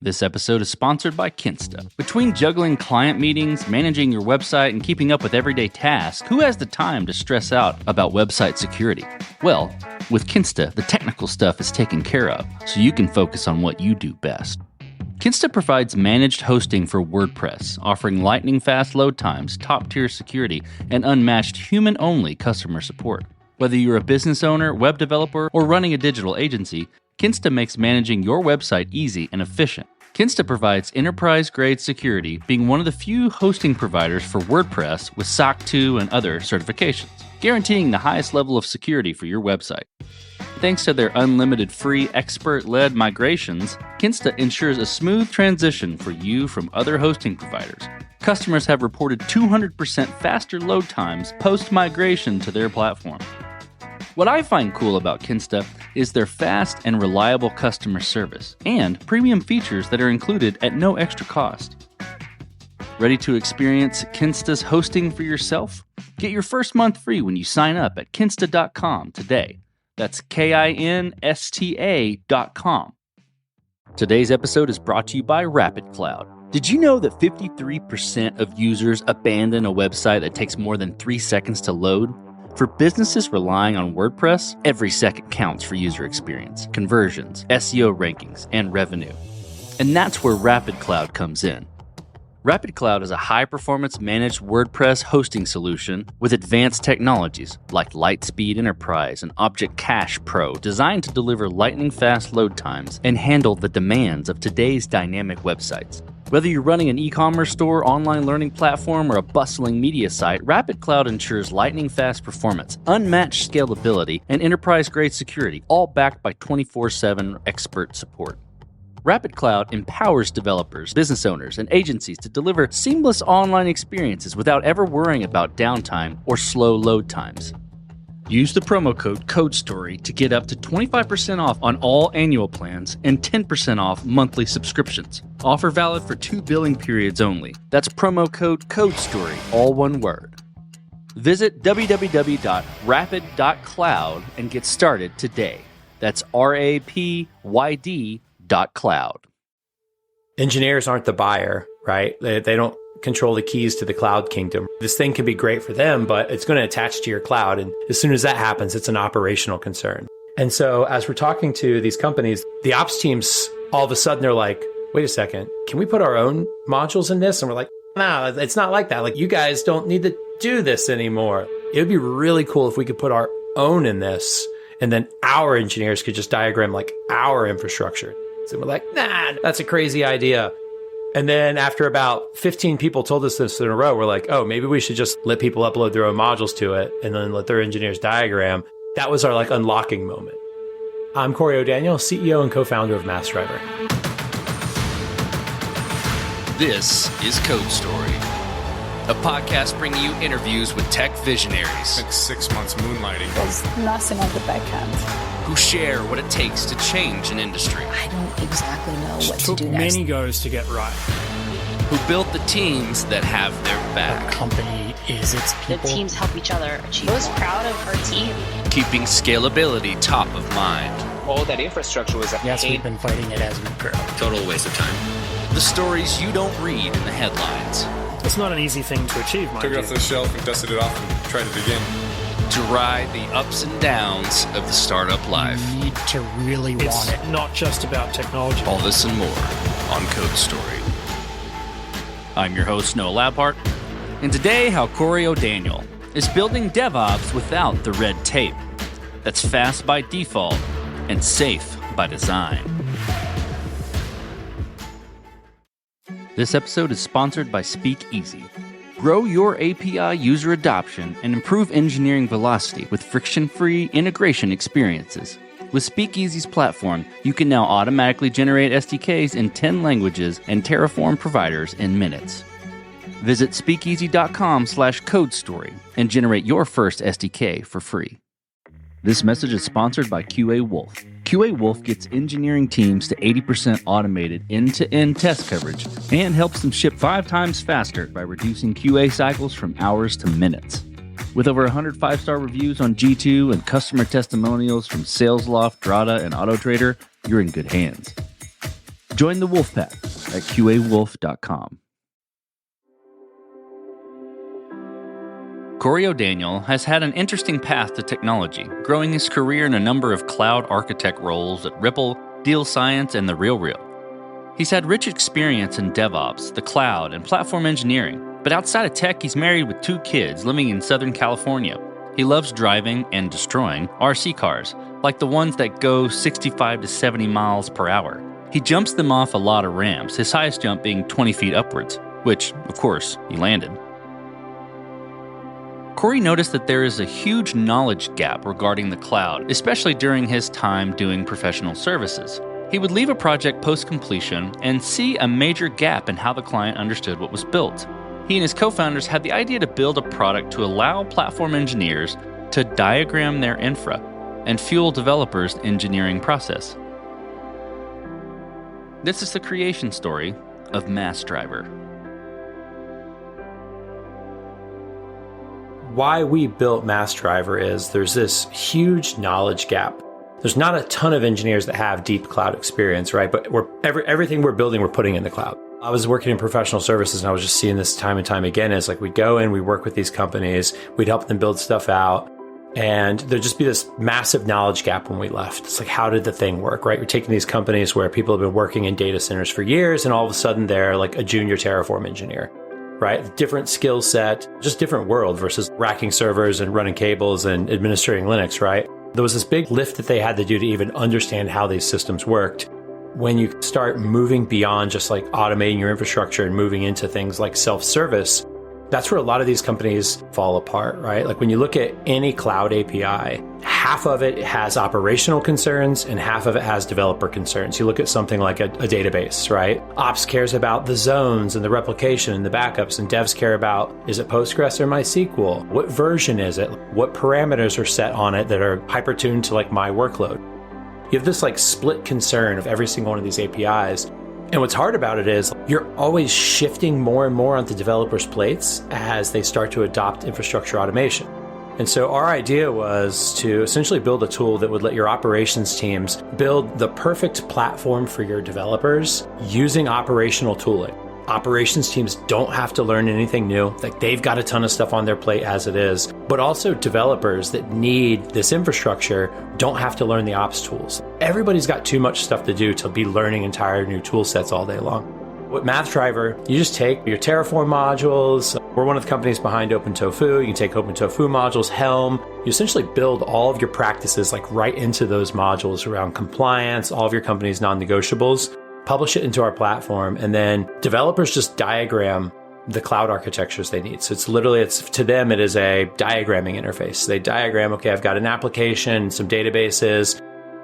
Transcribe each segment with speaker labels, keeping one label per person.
Speaker 1: This episode is sponsored by Kinsta. Between juggling client meetings, managing your website, and keeping up with everyday tasks, who has the time to stress out about website security? Well, with Kinsta, the technical stuff is taken care of, so you can focus on what you do best. Kinsta provides managed hosting for WordPress, offering lightning-fast load times, top-tier security, and unmatched human-only customer support. Whether you're a business owner, web developer, or running a digital agency, Kinsta makes managing your website easy and efficient. Kinsta provides enterprise-grade security, being one of the few hosting providers for WordPress with SOC 2 and other certifications, guaranteeing the highest level of security for your website. Thanks to their unlimited free expert-led migrations, Kinsta ensures a smooth transition for you from other hosting providers. Customers have reported 200% faster load times post-migration to their platform. What I find cool about Kinsta is their fast and reliable customer service and premium features that are included at no extra cost. Ready to experience Kinsta's hosting for yourself? Get your first month free when you sign up at kinsta.com today. That's KINSTA.com. Today's episode is brought to you by RapidCloud. Did you know that 53% of users abandon a website that takes more than 3 seconds to load? For businesses relying on WordPress, every second counts for user experience, conversions, SEO rankings, and revenue. And that's where RapidCloud comes in. RapidCloud is a high-performance managed WordPress hosting solution with advanced technologies like Lightspeed Enterprise and Object Cache Pro designed to deliver lightning-fast load times and handle the demands of today's dynamic websites. Whether you're running an e-commerce store, online learning platform, or a bustling media site, RapidCloud ensures lightning-fast performance, unmatched scalability, and enterprise-grade security, all backed by 24/7 expert support. RapidCloud empowers developers, business owners, and agencies to deliver seamless online experiences without ever worrying about downtime or slow load times. Use the promo code CODESTORY to get up to 25% off on all annual plans and 10% off monthly subscriptions. Offer valid for 2 billing periods only. That's promo code CODESTORY, all one word. Visit www.rapid.cloud and get started today. That's RAPYD.cloud.
Speaker 2: Engineers aren't the buyer, right? They don't control the keys to the cloud kingdom. This thing can be great for them, but it's going to attach to your cloud. And as soon as that happens, it's an operational concern. And so as we're talking to these companies, the ops teams, all of a sudden they're like, wait a second, can we put our own modules in this? And we're like, no, it's not like that. Like, you guys don't need to do this anymore. It would be really cool if we could put our own in this, and then our engineers could just diagram like our infrastructure. So we're like, nah, that's a crazy idea. And then after about 15 people told us this in a row, we're like, oh, maybe we should just let people upload their own modules to it and then let their engineers diagram. That was our unlocking moment. I'm Cory O'Daniel, CEO and co-founder of MassDriver.
Speaker 3: This is Code Story, a podcast bringing you interviews with tech visionaries.
Speaker 4: Spent 6 months moonlighting.
Speaker 5: There's nothing on the back end.
Speaker 3: Who share what it takes to change an industry.
Speaker 5: I don't exactly know what to do
Speaker 6: took
Speaker 5: next.
Speaker 6: many goes to get right.
Speaker 3: Who built the teams that have their back.
Speaker 6: Company is its people.
Speaker 7: The teams help each other achieve. Most proud of our team.
Speaker 3: Keeping scalability top of mind.
Speaker 8: All that infrastructure was a
Speaker 6: Yes,
Speaker 8: pain.
Speaker 6: we've been fighting it as we grow.
Speaker 3: Total waste of time. The stories you don't read in the headlines.
Speaker 6: It's not an easy thing to achieve, mind
Speaker 4: Took it
Speaker 6: you.
Speaker 4: off the shelf and dusted it off and tried it again.
Speaker 3: To ride the ups and downs of the startup life.
Speaker 6: You need to really want it. Not just about technology.
Speaker 3: All this and more on Code Story.
Speaker 1: I'm your host, Noah Labhart, and today how Cory O'Daniel is building DevOps without the red tape. That's fast by default and safe by design. This episode is sponsored by SpeakEasy. Grow your API user adoption and improve engineering velocity with friction-free integration experiences. With SpeakEasy's platform, you can now automatically generate SDKs in 10 languages and Terraform providers in minutes. Visit speakeasy.com/codestory and generate your first SDK for free. This message is sponsored by QA Wolf. QA Wolf gets engineering teams to 80% automated end-to-end test coverage and helps them ship 5 times faster by reducing QA cycles from hours to minutes. With over 100 5-star reviews on G2 and customer testimonials from SalesLoft, Drata, and AutoTrader, you're in good hands. Join the Wolfpack at QAWolf.com. Cory O'Daniel has had an interesting path to technology, growing his career in a number of cloud architect roles at Ripple, DealScience, and The RealReal. He's had rich experience in DevOps, the cloud, and platform engineering, but outside of tech, he's married with 2 kids living in Southern California. He loves driving and destroying RC cars, like the ones that go 65 to 70 miles per hour. He jumps them off a lot of ramps, his highest jump being 20 feet upwards, which, of course, he landed. Cory noticed that there is a huge knowledge gap regarding the cloud, especially during his time doing professional services. He would leave a project post-completion and see a major gap in how the client understood what was built. He and his co-founders had the idea to build a product to allow platform engineers to diagram their infra and fuel developers' engineering process. This is the creation story of MassDriver.
Speaker 2: Why we built MassDriver is there's this huge knowledge gap. There's not a ton of engineers that have deep cloud experience, right? But everything we're building, we're putting in the cloud. I was working in professional services and I was just seeing this time and time again. It's like we'd go in, we work with these companies, we'd help them build stuff out, and there'd just be this massive knowledge gap when we left. It's like, how did the thing work, right? You're taking these companies where people have been working in data centers for years, and all of a sudden they're like a junior Terraform engineer, right? Different skill set, just different world versus racking servers and running cables and administrating Linux, right? There was this big lift that they had to do to even understand how these systems worked. When you start moving beyond just like automating your infrastructure and moving into things like self-service, that's where a lot of these companies fall apart, right? Like when you look at any cloud API, half of it has operational concerns and half of it has developer concerns. You look at something like a database, right? Ops cares about the zones and the replication and the backups, and devs care about, is it Postgres or MySQL? What version is it? What parameters are set on it that are hyper-tuned to like my workload? You have this like split concern of every single one of these APIs. And what's hard about it is you're always shifting more and more onto developers' plates as they start to adopt infrastructure automation. And so our idea was to essentially build a tool that would let your operations teams build the perfect platform for your developers using operational tooling. Operations teams don't have to learn anything new. Like they've got a ton of stuff on their plate as it is, but also developers that need this infrastructure don't have to learn the ops tools. Everybody's got too much stuff to do to be learning entire new tool sets all day long. With MassDriver, you just take your Terraform modules. We're one of the companies behind OpenTofu. You can take OpenTofu modules, Helm. You essentially build all of your practices like right into those modules around compliance, all of your company's non-negotiables. Publish it into our platform, and then developers just diagram the cloud architectures they need. So to them, it is a diagramming interface. They diagram, okay, I've got an application, some databases,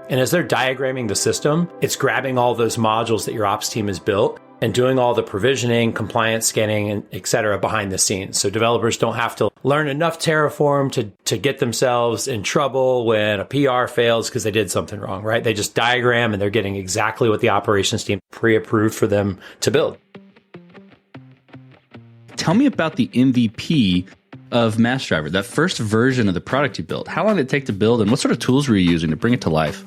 Speaker 2: and as they're diagramming the system, it's grabbing all those modules that your ops team has built and doing all the provisioning, compliance scanning, and et cetera behind the scenes. So developers don't have to learn enough Terraform to get themselves in trouble when a PR fails because they did something wrong, right? They just diagram and they're getting exactly what the operations team pre-approved for them to build.
Speaker 1: Tell me about the MVP of MassDriver, that first version of the product you built. How long did it take to build, and what sort of tools were you using to bring it to life?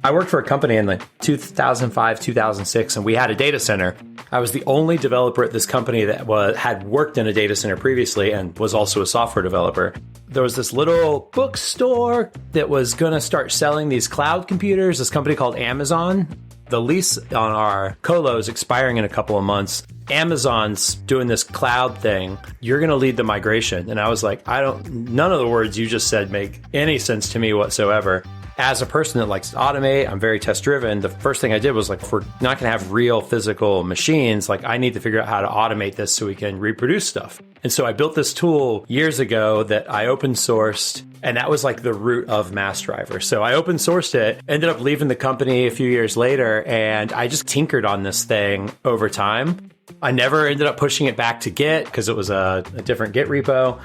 Speaker 2: I worked for a company in like 2005, 2006, and we had a data center. I was the only developer at this company that had worked in a data center previously and was also a software developer. There was this little bookstore that was going to start selling these cloud computers, this company called Amazon. The lease on our colo is expiring in a couple of months. Amazon's doing this cloud thing. You're going to lead the migration. And I was like, none of the words you just said make any sense to me whatsoever. As a person that likes to automate, I'm very test driven. The first thing I did was like, if we're not going to have real physical machines, like I need to figure out how to automate this so we can reproduce stuff. And so I built this tool years ago that I open sourced, and that was like the root of MassDriver. So I open sourced it, ended up leaving the company a few years later, and I just tinkered on this thing over time. I never ended up pushing it back to Git because it was a different Git repo.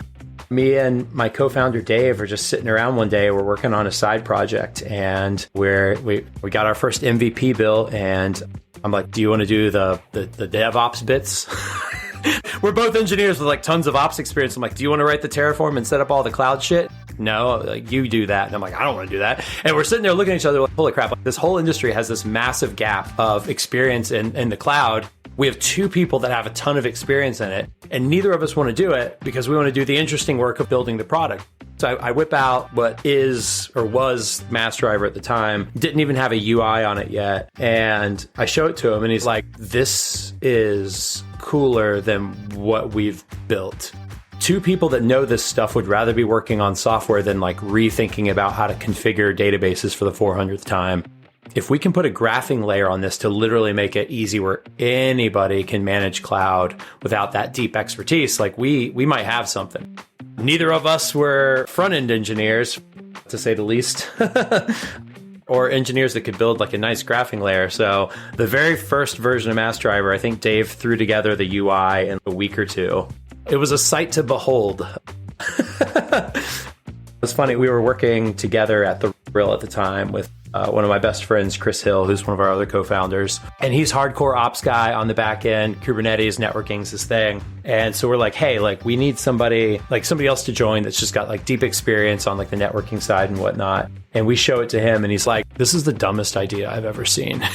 Speaker 2: Me and my co-founder Dave are just sitting around one day. We're working on a side project, and we got our first MVP built. And I'm like, "Do you want to do the DevOps bits?" We're both engineers with like tons of ops experience. I'm like, "Do you want to write the Terraform and set up all the cloud shit?" no, like, you do that. And I'm like, I don't want to do that. And we're sitting there looking at each other like, holy crap, like, this whole industry has this massive gap of experience in the cloud. We have two people that have a ton of experience in it, and neither of us want to do it because we want to do the interesting work of building the product. So I whip out what is or was MassDriver at the time, didn't even have a UI on it yet. And I show it to him and he's like, this is cooler than what we've built. Two people that know this stuff would rather be working on software than like rethinking about how to configure databases for the 400th time. If we can put a graphing layer on this to literally make it easy where anybody can manage cloud without that deep expertise, like we might have something. Neither of us were front-end engineers, to say the least, or engineers that could build like a nice graphing layer. So the very first version of MassDriver, I think Dave threw together the UI in a week or two. It was a sight to behold. It's funny, we were working together at the RealReal at the time with one of my best friends, Chris Hill, who's one of our other co-founders. And he's hardcore ops guy on the back end. Kubernetes networking is his thing. And so we're like, hey, like we need somebody else to join that's just got like deep experience on like the networking side and whatnot. And we show it to him and he's like, this is the dumbest idea I've ever seen.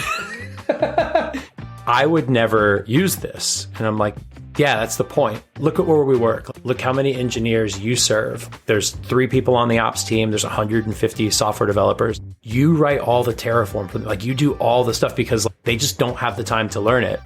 Speaker 2: I would never use this. And I'm like, yeah, that's the point. Look at where we work. Look how many engineers you serve. There's 3 people on the ops team. There's 150 software developers. You write all the Terraform for them. Like you do all the stuff because they just don't have the time to learn it.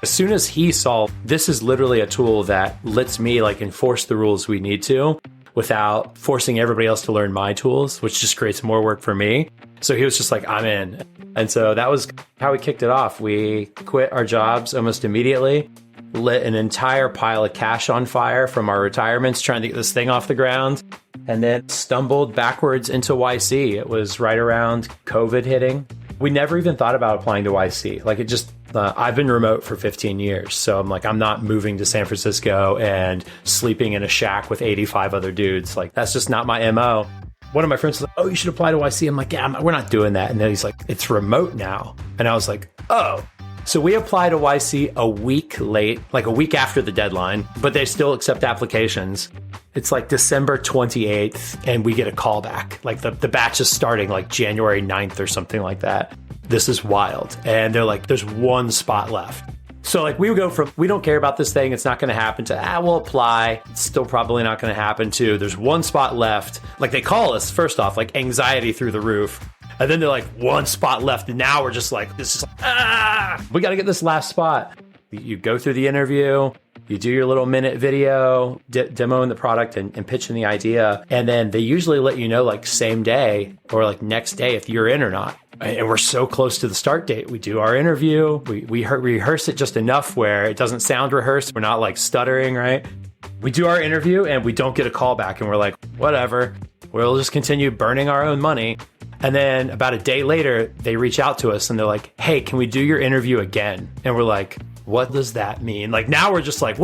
Speaker 2: As soon as he saw this is literally a tool that lets me like enforce the rules we need to without forcing everybody else to learn my tools, which just creates more work for me. So he was just like, I'm in. And so that was how we kicked it off. We quit our jobs almost immediately, lit an entire pile of cash on fire from our retirements trying to get this thing off the ground, and then stumbled backwards into YC. It was right around COVID hitting. We never even thought about applying to YC. Like it just, I've been remote for 15 years. So I'm like, I'm not moving to San Francisco and sleeping in a shack with 85 other dudes. Like that's just not my MO. One of my friends was like, oh, you should apply to YC. I'm like, yeah, we're not doing that. And then he's like, it's remote now. And I was like, oh. So we applied to YC a week late, like a week after the deadline, but they still accept applications. It's like December 28th and we get a call back. Like the batch is starting like January 9th or something like that. This is wild. And they're like, there's one spot left. So like we would go from, we don't care about this thing, it's not going to happen, to, we'll apply. It's still probably not going to happen, to there's one spot left. Like they call us, first off, like anxiety through the roof. And then they're like, one spot left. And now we're just like, this is we got to get this last spot. You go through the interview, you do your little minute video, demoing the product and pitching the idea. And then they usually let you know like same day or like next day if you're in or not. And we're so close to the start date. We do our interview. We rehearse it just enough where it doesn't sound rehearsed. We're not like stuttering, right? We do our interview and we don't get a call back. And we're like, whatever, we'll just continue burning our own money. And then about a day later, they reach out to us and they're like, hey, can we do your interview again? And we're like, what does that mean? Like now we're just like,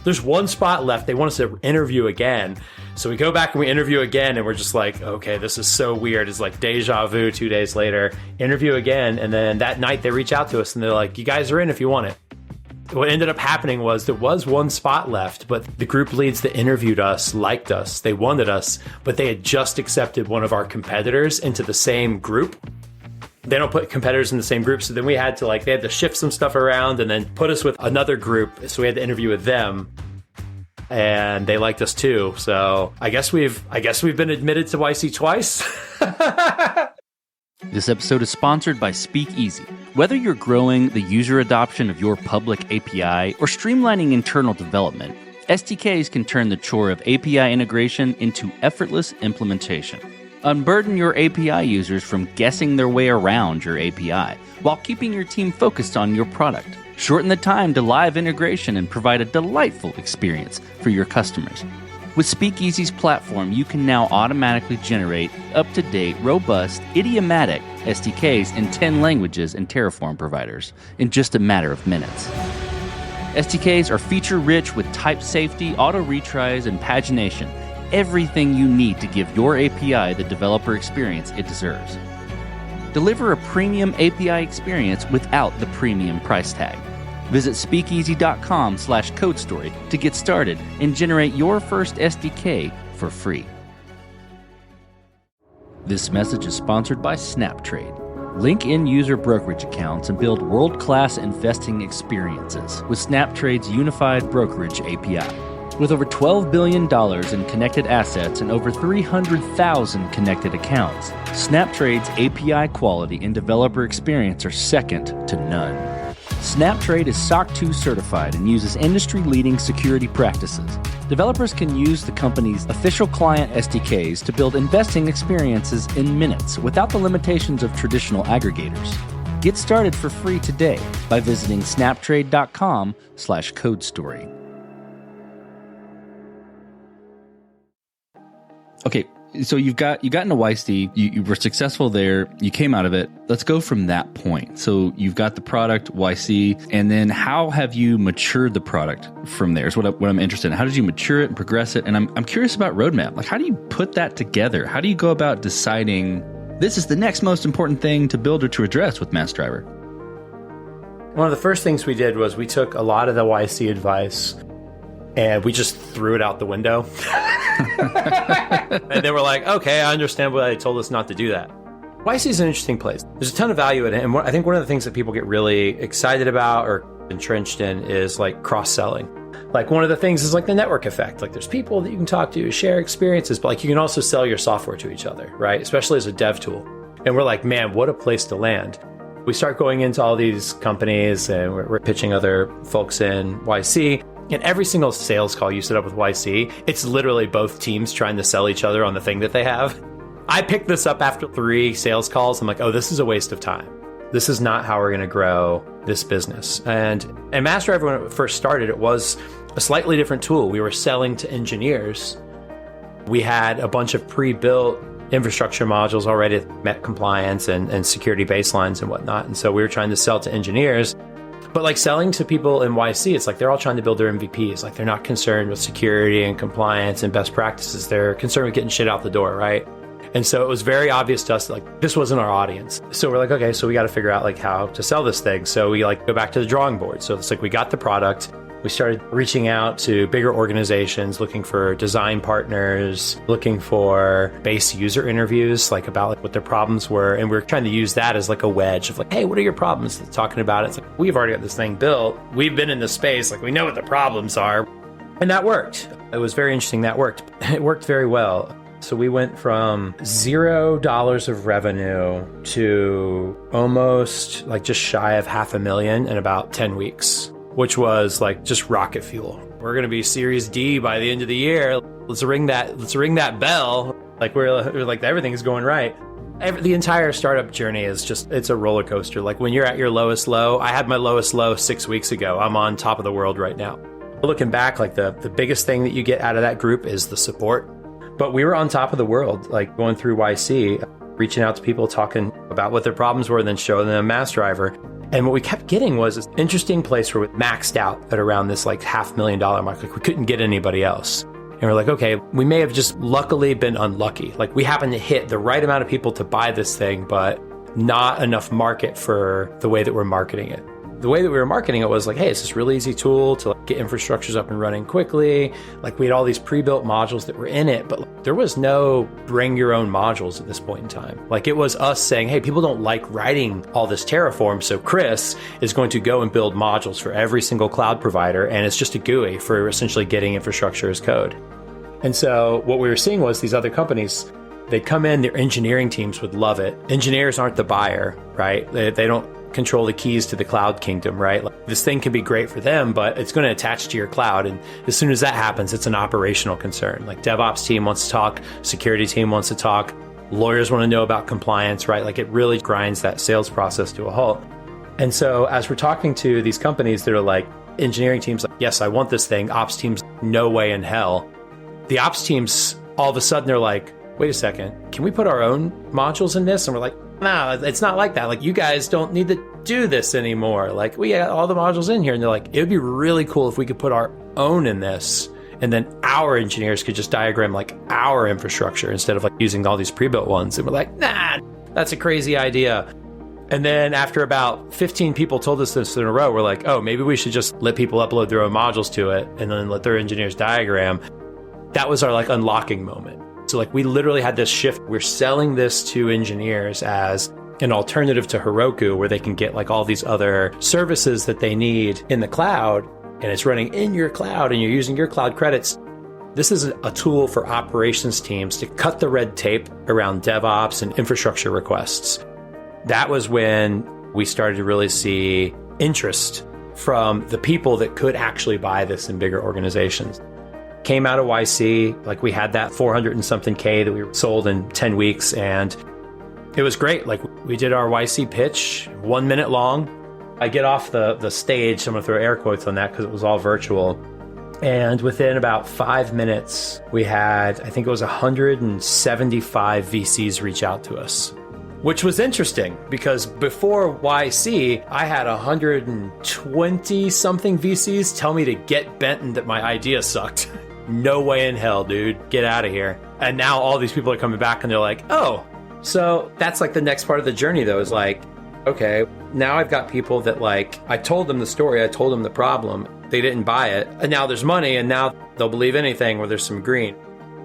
Speaker 2: there's one spot left. They want us to interview again. So we go back and we interview again and we're just like, okay, this is so weird. It's like deja vu 2 days later, interview again. And then that night they reach out to us and they're like, you guys are in if you want it. What ended up happening was there was one spot left, but the group leads that interviewed us liked us. They wanted us, but they had just accepted one of our competitors into the same group. They don't put competitors in the same group. So then we had to they had to shift some stuff around and then put us with another group. So we had to interview with them and they liked us too. So I guess we've been admitted to YC twice.
Speaker 1: This episode is sponsored by Speakeasy. Whether you're growing the user adoption of your public API or streamlining internal development, SDKs can turn the chore of API integration into effortless implementation. Unburden your API users from guessing their way around your API while keeping your team focused on your product. Shorten the time to live integration and provide a delightful experience for your customers. With Speakeasy's platform, you can now automatically generate up-to-date, robust, idiomatic SDKs in 10 languages and Terraform providers in just a matter of minutes. SDKs are feature-rich with type safety, auto-retries, and pagination. Everything you need to give your API the developer experience it deserves. Deliver a premium API experience without the premium price tag. Visit speakeasy.com/codestory to get started and generate your first SDK for free. This message is sponsored by SnapTrade. Link in-user brokerage accounts and build world-class investing experiences with SnapTrade's unified brokerage API. With over $12 billion in connected assets and over 300,000 connected accounts, SnapTrade's API quality and developer experience are second to none. SnapTrade is SOC 2 certified and uses industry-leading security practices. Developers can use the company's official client SDKs to build investing experiences in minutes without the limitations of traditional aggregators. Get started for free today by visiting snaptrade.com/codestory. Okay, so you got into YC, you were successful there, you came out of it. Let's go from that point. So you've got the product, YC, and then how have you matured the product from there is what I'm interested in. How did you mature it and progress it? And I'm curious about roadmap. Like, how do you put that together? How do you go about deciding this is the next most important thing to build or to address with Mass Driver?
Speaker 2: One of the first things we did was we took a lot of the YC advice and we just threw it out the window. And they were like, okay, I understand why they told us not to do that. YC is an interesting place. There's a ton of value in it. And I think one of the things that people get really excited about or entrenched in is like cross-selling. Like one of the things is like the network effect. Like there's people that you can talk to, share experiences, but like you can also sell your software to each other, right? Especially as a dev tool. And we're like, man, what a place to land. We start going into all these companies and we're pitching other folks in YC. And every single sales call you set up with YC, it's literally both teams trying to sell each other on the thing that they have. I picked this up after 3 sales calls. I'm like, oh, this is a waste of time. This is not how we're going to grow this business. And Mass Driver, when it first started, it was a slightly different tool. We were selling to engineers. We had a bunch of pre-built infrastructure modules already that met compliance and security baselines and whatnot. And so we were trying to sell to engineers. But like selling to people in YC, it's like they're all trying to build their MVPs. Like they're not concerned with security and compliance and best practices. They're concerned with getting shit out the door, right? And so it was very obvious to us that like this wasn't our audience. So we're like, okay, so we got to figure out like how to sell this thing. So we like go back to the drawing board. So it's like we got the product. We started reaching out to bigger organizations, looking for design partners, looking for base user interviews, like about like what their problems were. And we're trying to use that as like a wedge of like, hey, what are your problems? Talking about it. It's like, we've already got this thing built. We've been in this space. Like we know what the problems are. And that worked. It was very interesting. That worked. It worked very well. So we went from $0 of revenue to almost like just shy of $500,000 in about 10 weeks. Which was like just rocket fuel. We're going to be Series D by the end of the year. Let's ring that bell. Like we're like everything is going right. The entire startup journey is just, it's a roller coaster. Like when you're at your lowest low, I had my lowest low 6 weeks ago. I'm on top of the world right now. Looking back, like the biggest thing that you get out of that group is the support. But we were on top of the world, like going through YC, reaching out to people, talking about what their problems were, and then showing them Mass Driver. And what we kept getting was this interesting place where we maxed out at around this like $500,000 mark. Like we couldn't get anybody else. And we're like, okay, we may have just luckily been unlucky. Like we happened to hit the right amount of people to buy this thing, but not enough market for the way that we're marketing it. The way that we were marketing it was like, hey, it's this really easy tool to like, get infrastructures up and running quickly. Like we had all these pre-built modules that were in it, but like, there was no bring your own modules at this point in time. Like it was us saying, hey, people don't like writing all this Terraform. So Chris is going to go and build modules for every single cloud provider. And it's just a GUI for essentially getting infrastructure as code. And so what we were seeing was these other companies, they'd come in, their engineering teams would love it. Engineers aren't the buyer, right? They don't control the keys to the cloud kingdom, right? Like, this thing can be great for them, but it's going to attach to your cloud. And as soon as that happens, it's an operational concern. Like DevOps team wants to talk, security team wants to talk, lawyers want to know about compliance, right? Like it really grinds that sales process to a halt. And so as we're talking to these companies that are like engineering teams, like, yes, I want this thing. Ops teams, no way in hell. The ops teams, all of a sudden they're like, wait a second, can we put our own modules in this? And we're like, no, it's not like that. Like, you guys don't need to do this anymore. Like, we got all the modules in here. And they're like, it would be really cool if we could put our own in this. And then our engineers could just diagram like our infrastructure instead of like using all these pre-built ones. And we're like, nah, that's a crazy idea. And then after about 15 people told us this in a row, we're like, oh, maybe we should just let people upload their own modules to it and then let their engineers diagram. That was our like unlocking moment. So like we literally had this shift. We're selling this to engineers as an alternative to Heroku, where they can get like all these other services that they need in the cloud, and it's running in your cloud and you're using your cloud credits. This is a tool for operations teams to cut the red tape around DevOps and infrastructure requests. That was when we started to really see interest from the people that could actually buy this in bigger organizations. Came out of YC, like we had that 400 and something K that we sold in 10 weeks, and it was great. Like we did our YC pitch, 1 minute long. I get off the stage, so I'm gonna throw air quotes on that because it was all virtual. And within about 5 minutes, we had, I think it was 175 VCs reach out to us, which was interesting because before YC, I had 120 something VCs tell me to get bent and that my idea sucked. No way in hell, dude. Get out of here. And now all these people are coming back and they're like, oh, so that's like the next part of the journey though, is like, okay, now I've got people that like, I told them the story, I told them the problem, they didn't buy it, and now there's money, and now they'll believe anything where there's some green.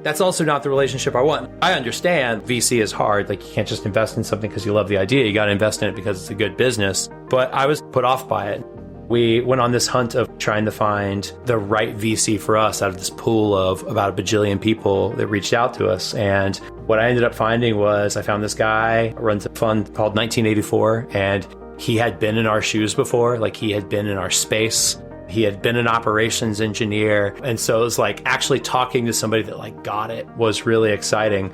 Speaker 2: That's also not the relationship I want. I understand VC is hard, like you can't just invest in something because you love the idea, you got to invest in it because it's a good business, but I was put off by it. We went on this hunt of trying to find the right VC for us out of this pool of about a bajillion people that reached out to us. And what I ended up finding was I found this guy who runs a fund called 1984, and he had been in our shoes before, like he had been in our space. He had been an operations engineer. And so it was like actually talking to somebody that like got it was really exciting.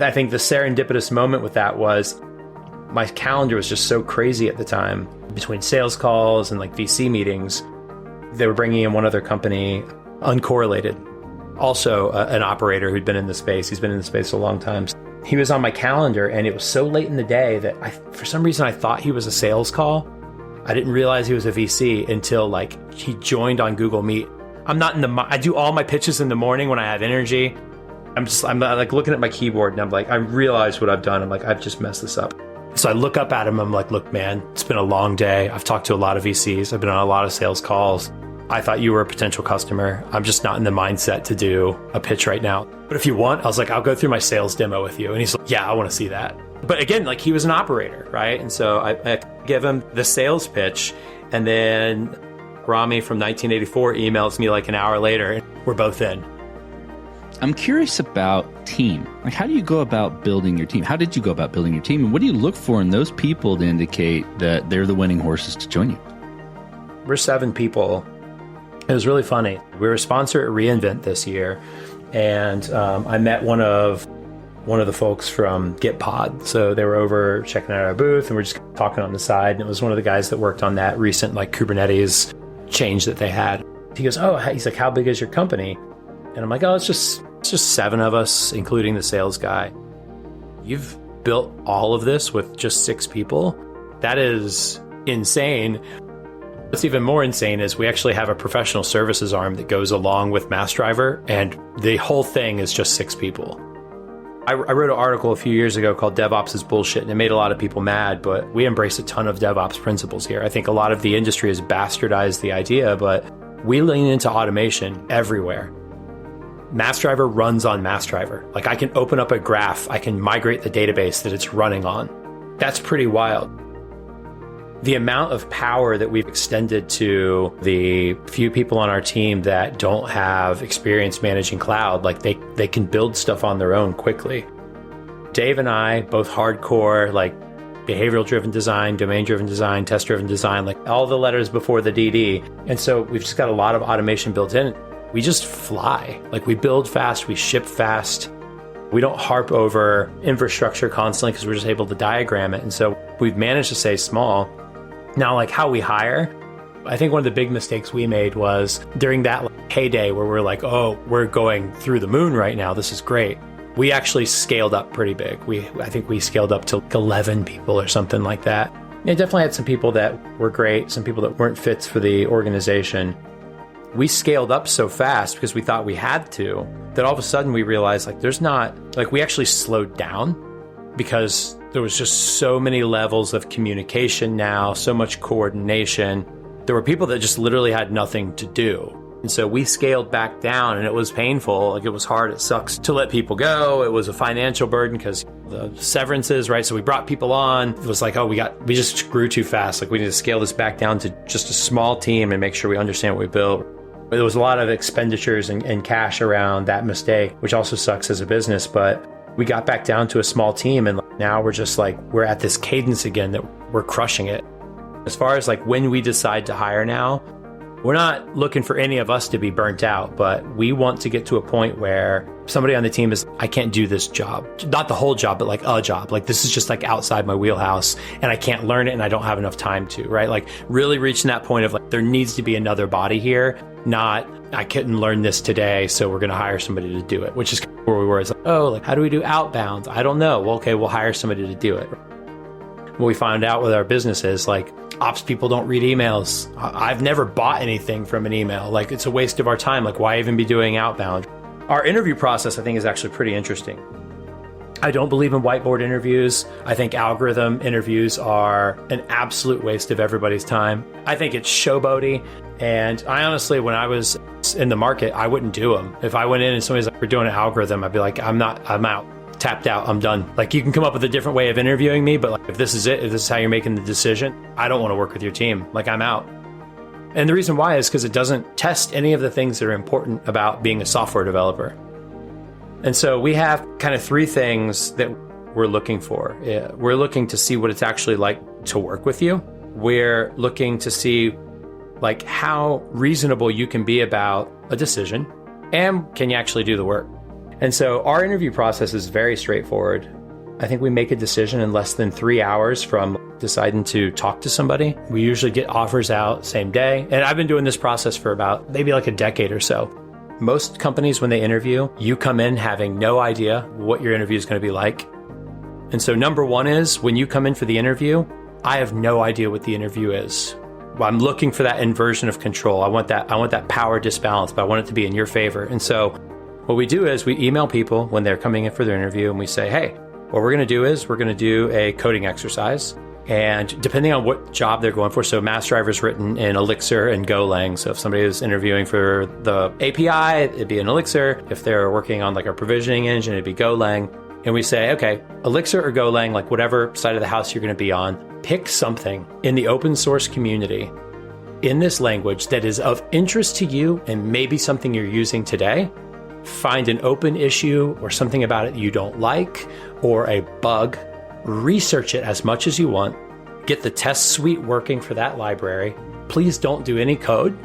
Speaker 2: I think the serendipitous moment with that was my calendar was just so crazy at the time. Between sales calls and like VC meetings, they were bringing in one other company, uncorrelated, also an operator who'd been in the space. He's been in the space a long time. He was on my calendar, and it was so late in the day that for some reason I thought he was a sales call. I didn't realize he was a VC until like he joined on Google Meet. I do all my pitches in the morning when I have energy. I'm like looking at my keyboard and I'm like, I realize what I've done. I'm like, I've just messed this up. So I look up at him. I'm like, look, man, it's been a long day. I've talked to a lot of VCs. I've been on a lot of sales calls. I thought you were a potential customer. I'm just not in the mindset to do a pitch right now. But if you want, I was like, I'll go through my sales demo with you. And he's like, yeah, I want to see that. But again, like he was an operator, right? And so I give him the sales pitch. And then Rami from 1984 emails me like an hour later, and we're both in.
Speaker 1: I'm curious about team. Like, how do you go about building your team? How did you go about building your team? And what do you look for in those people to indicate that they're the winning horses to join you?
Speaker 2: We're 7 people. It was really funny. We were a sponsor at reInvent this year, and I met one of the folks from GitPod. So they were over checking out our booth, and we're just talking on the side. And it was one of the guys that worked on that recent like Kubernetes change that they had. He goes, oh, he's like, how big is your company? And I'm like, oh, it's just 7 of us, including the sales guy. You've built all of this with just 6 people? That is insane. What's even more insane is we actually have a professional services arm that goes along with MassDriver, and the whole thing is just 6 people. I wrote an article a few years ago called DevOps is Bullshit, and it made a lot of people mad, but we embrace a ton of DevOps principles here. I think a lot of the industry has bastardized the idea, but we lean into automation everywhere. MassDriver runs on MassDriver. Like I can open up a graph, I can migrate the database that it's running on. That's pretty wild. The amount of power that we've extended to the few people on our team that don't have experience managing cloud, like they can build stuff on their own quickly. Dave and I, both hardcore, like behavioral driven design, domain driven design, test driven design, like all the letters before the DD. And so we've just got a lot of automation built in. We just fly. Like we build fast, we ship fast. We don't harp over infrastructure constantly because we're just able to diagram it. And so we've managed to stay small. Now, like how we hire, I think one of the big mistakes we made was during that heyday where we're like, oh, we're going through the moon right now. This is great. We actually scaled up pretty big. I think we scaled up to 11 people or something like that. It definitely had some people that were great, some people that weren't fits for the organization. We scaled up so fast because we thought we had to, that all of a sudden we realized we actually slowed down because there was just so many levels of communication now, so much coordination. There were people that just literally had nothing to do. And so we scaled back down, and it was painful. Like, it was hard. It sucks to let people go. It was a financial burden because the severances, right? So we brought people on. It was like, oh, we just grew too fast. Like, we need to scale this back down to just a small team and make sure we understand what we built. There was a lot of expenditures and cash around that mistake, which also sucks as a business. But we got back down to a small team, and now we're just like, we're at this cadence again that we're crushing it. As far as like when we decide to hire now, we're not looking for any of us to be burnt out, but we want to get to a point where somebody on the team is, I can't do this job. Not the whole job, but like a job. Like, this is just like outside my wheelhouse and I can't learn it and I don't have enough time to, right? Like, really reaching that point of like, there needs to be another body here, not I couldn't learn this today, so we're going to hire somebody to do it, which is where we were. It's like, oh, like, how do we do outbound? I don't know. Well, okay, we'll hire somebody to do it. What we found out with our business is like, ops people don't read emails. I've never bought anything from an email. Like, it's a waste of our time. Like, why even be doing outbound? Our interview process, I think, is actually pretty interesting. I don't believe in whiteboard interviews. I think algorithm interviews are an absolute waste of everybody's time. I think it's showboaty. And I honestly, when I was in the market, I wouldn't do them. If I went in and somebody's like, we're doing an algorithm, I'd be like, I'm out. Tapped out, I'm done. Like, you can come up with a different way of interviewing me, but like, if this is it, if this is how you're making the decision, I don't want to work with your team. Like, I'm out. And the reason why is because it doesn't test any of the things that are important about being a software developer. And so we have kind of three things that we're looking for. We're looking to see what it's actually like to work with you. We're looking to see like how reasonable you can be about a decision, and can you actually do the work? And so our interview process is very straightforward. I think we make a decision in less than 3 hours from deciding to talk to somebody. We usually get offers out same day. And I've been doing this process for about maybe like a decade or so. Most companies, when they interview, you come in having no idea what your interview is going to be like. And so number one is, when you come in for the interview, I have no idea what the interview is. I'm looking for that inversion of control. I want that power disbalance, but I want it to be in your favor. And so what we do is we email people when they're coming in for their interview, and we say, hey, what we're going to do is we're going to do a coding exercise. And depending on what job they're going for, so Mass Driver's written in Elixir and Golang. So if somebody is interviewing for the API, it'd be an Elixir. If they're working on like a provisioning engine, it'd be Golang. And we say, okay, Elixir or Golang, like whatever side of the house you're going to be on, pick something in the open source community in this language that is of interest to you and maybe something you're using today. Find an open issue or something about it you don't like, or a bug. Research it as much as you want. Get the test suite working for that library. Please don't do any code.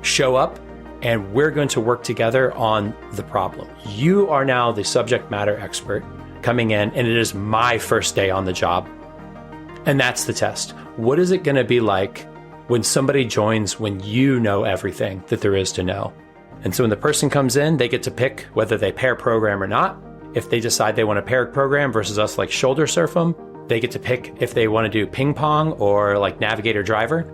Speaker 2: Show up, and we're going to work together on the problem. You are now the subject matter expert coming in, and it is my first day on the job. And that's the test. What is it going to be like when somebody joins when you know everything that there is to know? And so when the person comes in, they get to pick whether they pair program or not. If they decide they want to pair program versus us like shoulder surf them, they get to pick if they want to do ping pong or like navigator driver.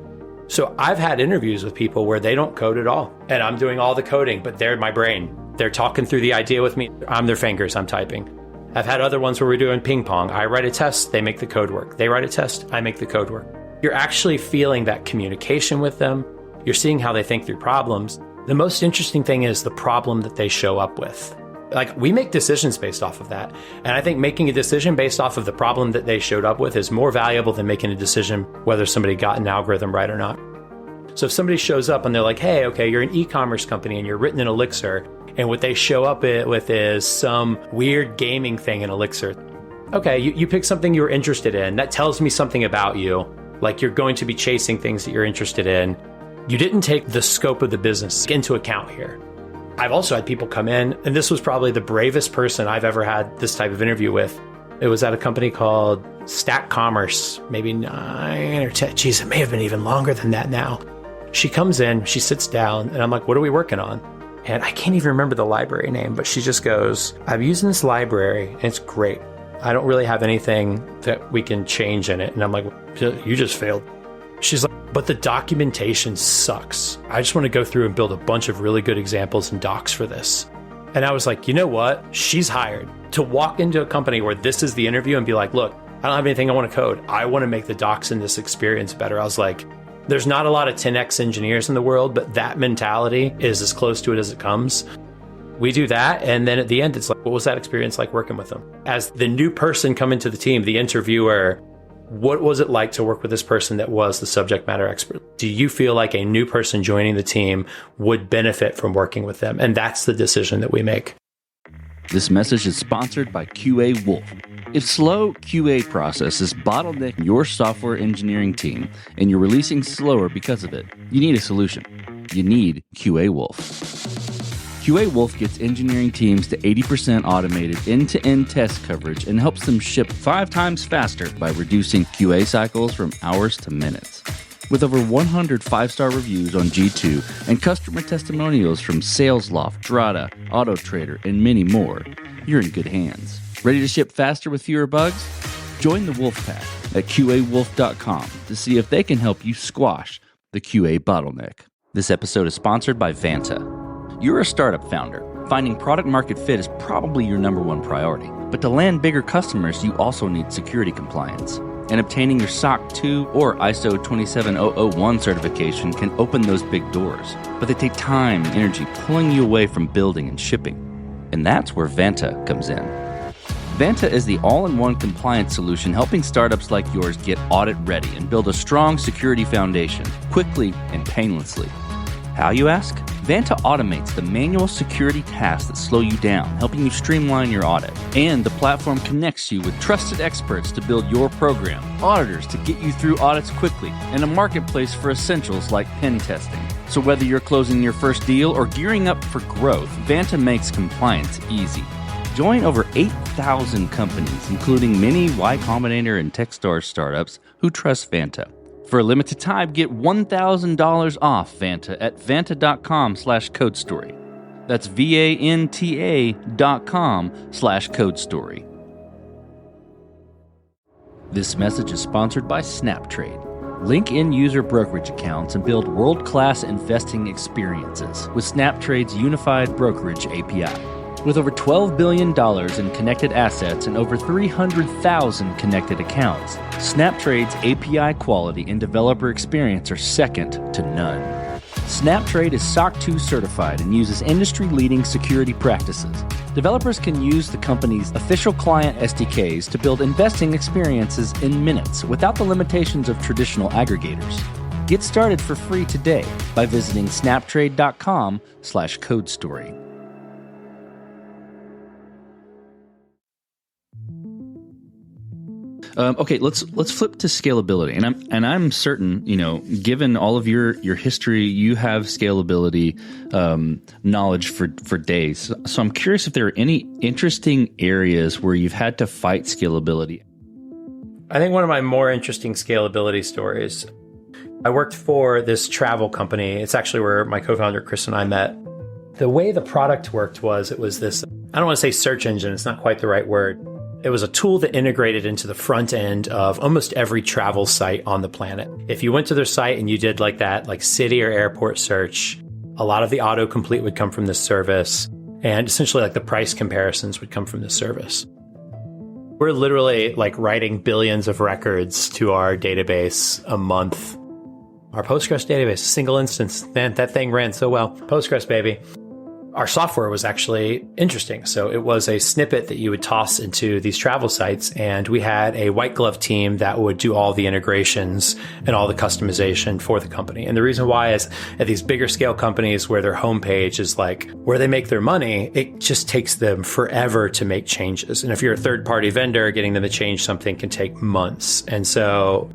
Speaker 2: So I've had interviews with people where they don't code at all, and I'm doing all the coding, but they're my brain. They're talking through the idea with me. I'm their fingers, I'm typing. I've had other ones where we're doing ping pong. I write a test, they make the code work. They write a test, I make the code work. You're actually feeling that communication with them. You're seeing how they think through problems. The most interesting thing is the problem that they show up with. Like, we make decisions based off of that. And I think making a decision based off of the problem that they showed up with is more valuable than making a decision whether somebody got an algorithm right or not. So if somebody shows up and they're like, hey, okay, you're an e-commerce company and you're written in Elixir, and what they show up with is some weird gaming thing in Elixir. Okay, you pick something you're interested in. That tells me something about you. Like, you're going to be chasing things that you're interested in. You didn't take the scope of the business into account here. I've also had people come in, and this was probably the bravest person I've ever had this type of interview with. It was at a company called Stack Commerce, maybe 9 or 10. Geez, it may have been even longer than that now. She comes in, she sits down, and I'm like, what are we working on? And I can't even remember the library name, but she just goes, I'm using this library, and it's great. I don't really have anything that we can change in it. And I'm like, you just failed. She's like, but the documentation sucks. I just want to go through and build a bunch of really good examples and docs for this. And I was like, you know what? She's hired to walk into a company where this is the interview and be like, look, I don't have anything I want to code. I want to make the docs in this experience better. I was like, There's not a lot of 10x engineers in the world, but that mentality is as close to it as it comes. We do that, and then at the end, it's like, what was that experience like working with them? As the new person coming to the team, the interviewer, what was it like to work with this person that was the subject matter expert? Do you feel like a new person joining the team would benefit from working with them? And that's the decision that we make.
Speaker 1: This message is sponsored by QA Wolf. If slow QA processes bottleneck your software engineering team and you're releasing slower because of it, you need a solution. You need QA Wolf. QA Wolf gets engineering teams to 80% automated end-to-end test coverage and helps them ship 5 times faster by reducing QA cycles from hours to minutes. With over 100 5-star reviews on G2 and customer testimonials from SalesLoft, Drata, AutoTrader, and many more, you're in good hands. Ready to ship faster with fewer bugs? Join the Wolfpack at QAWolf.com to see if they can help you squash the QA bottleneck. This episode is sponsored by Vanta. You're a startup founder. Finding product market fit is probably your number one priority. But to land bigger customers, you also need security compliance. And obtaining your SOC 2 or ISO 27001 certification can open those big doors. But they take time and energy pulling you away from building and shipping. And that's where Vanta comes in. Vanta is the all-in-one compliance solution helping startups like yours get audit ready and build a strong security foundation quickly and painlessly. How, you ask? Vanta automates the manual security tasks that slow you down, helping you streamline your audit. And the platform connects you with trusted experts to build your program, auditors to get you through audits quickly, and a marketplace for essentials like pen testing. So whether you're closing your first deal or gearing up for growth, Vanta makes compliance easy. Join over 8,000 companies, including many Y Combinator and Techstars startups who trust Vanta. For a limited time, get $1,000 off Vanta at vanta.com/codestory. That's VANTA.com/codestory. This message is sponsored by SnapTrade. Link in-user brokerage accounts and build world-class investing experiences with SnapTrade's unified brokerage API. With over $12 billion in connected assets and over 300,000 connected accounts, SnapTrade's API quality and developer experience are second to none. SnapTrade is SOC 2 certified and uses industry-leading security practices. Developers can use the company's official client SDKs to build investing experiences in minutes without the limitations of traditional aggregators. Get started for free today by visiting snaptrade.com/codestory. Okay, let's flip to scalability, and I'm certain, given all of your history, you have scalability knowledge for days. So I'm curious if there are any interesting areas where you've had to fight scalability.
Speaker 2: I think one of my more interesting scalability stories, I worked for this travel company. It's actually where my co-founder Chris and I met. The way the product worked was it was this, I don't want to say search engine, it's not quite the right word. It was a tool that integrated into the front end of almost every travel site on the planet. If you went to their site and you did like city or airport search, a lot of the autocomplete would come from this service, and essentially like the price comparisons would come from this service. We're literally like writing billions of records to our database a month. Our Postgres database, a single instance, man, that thing ran so well. Postgres, baby. Our software was actually interesting. So it was a snippet that you would toss into these travel sites. And we had a white glove team that would do all the integrations and all the customization for the company. And the reason why is at these bigger scale companies where their homepage is like where they make their money, it just takes them forever to make changes. And if you're a third party vendor, getting them to change something can take months. And so